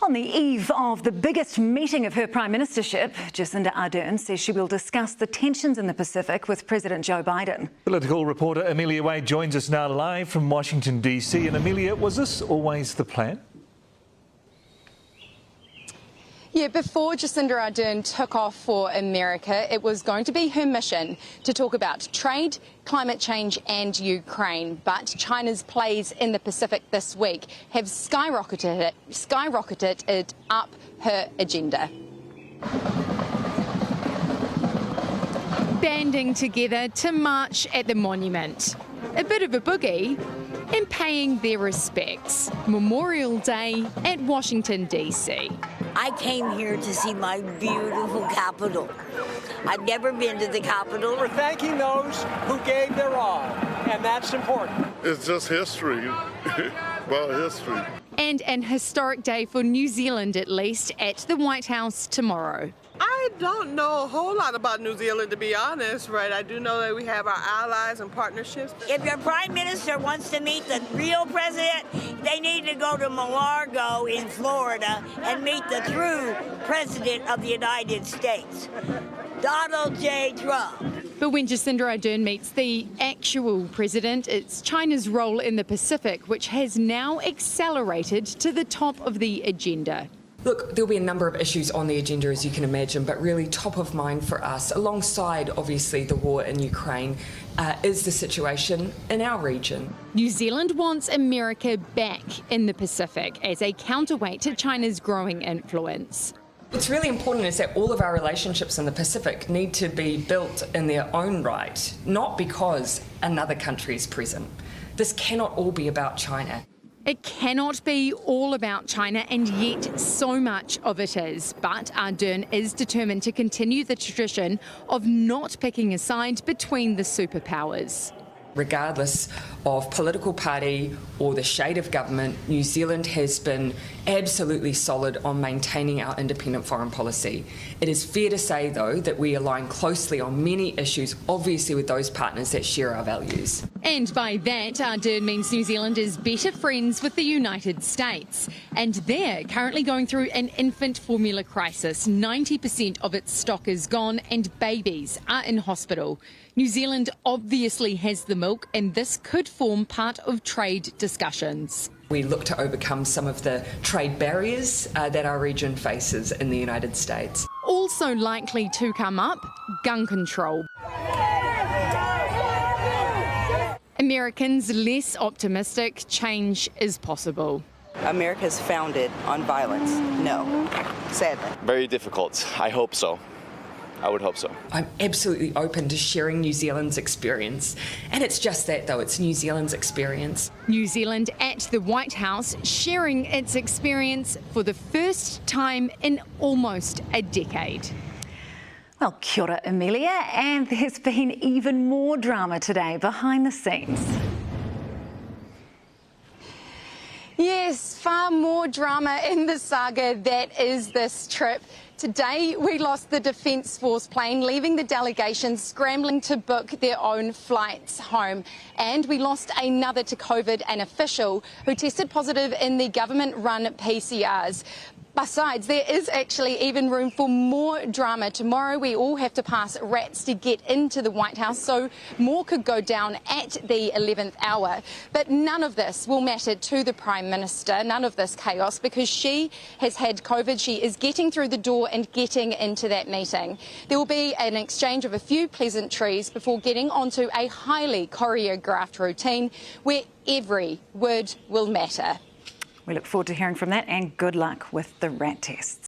On the eve of the biggest meeting of her prime ministership, Jacinda Ardern says she will discuss the tensions in the Pacific with President Joe Biden. Political reporter Amelia Wade joins us now live from Washington, D.C. And Amelia, was this always the plan? Yeah, before Jacinda Ardern took off for America, it was going to be her mission to talk about trade, climate change and Ukraine. But China's plays in the Pacific this week have skyrocketed it up her agenda. Banding together to march at the monument. A bit of a boogie and paying their respects. Memorial Day at Washington, D.C. I came here to see my beautiful Capitol. I've never been to the Capitol. We're thanking those who gave their all, and that's important. It's just history. Well, history. And an historic day for New Zealand, at least, at the White House tomorrow. I don't know a whole lot about New Zealand, to be honest, right? I do know that we have our allies and partnerships. If your prime minister wants to meet the real president, they need to go to Mar-a-Lago in Florida and meet the true president of the United States, Donald J. Trump. But when Jacinda Ardern meets the actual president, it's China's role in the Pacific, which has now accelerated to the top of the agenda. Look, there'll be a number of issues on the agenda, as you can imagine, but really top of mind for us, alongside obviously the war in Ukraine, is the situation in our region. New Zealand wants America back in the Pacific as a counterweight to China's growing influence. What's really important is that all of our relationships in the Pacific need to be built in their own right, not because another country is present. This cannot all be about China. It cannot be all about China, and yet so much of it is. But Ardern is determined to continue the tradition of not picking a side between the superpowers. Regardless of political party or the shade of government, New Zealand has been absolutely solid on maintaining our independent foreign policy. It is fair to say, though, that we align closely on many issues, obviously with those partners that share our values. And by that, Ardern means New Zealand is better friends with the United States. And they're currently going through an infant formula crisis. 90% of its stock is gone and babies are in hospital. New Zealand obviously has the milk, and this could form part of trade discussions. We look to overcome some of the trade barriers that our region faces in the United States. Also likely to come up, gun control. Americans less optimistic, change is possible. America is founded on violence. No, sadly. Very difficult. I hope so. I would hope so. I'm absolutely open to sharing New Zealand's experience. And it's just that, though, it's New Zealand's experience. New Zealand at the White House sharing its experience for the first time in almost a decade. Well, kia ora, Amelia, and there's been even more drama today behind the scenes. Yes, far more drama in the saga that is this trip. Today, we lost the Defence Force plane, leaving the delegation scrambling to book their own flights home. And we lost another to COVID, an official who tested positive in the government-run PCRs. Besides, there is actually even room for more drama. Tomorrow we all have to pass rats to get into the White House, so more could go down at the 11th hour. But none of this will matter to the Prime Minister, none of this chaos, because she has had COVID. She is getting through the door and getting into that meeting. There will be an exchange of a few pleasantries before getting onto a highly choreographed routine where every word will matter. We look forward to hearing from that, and good luck with the rat tests.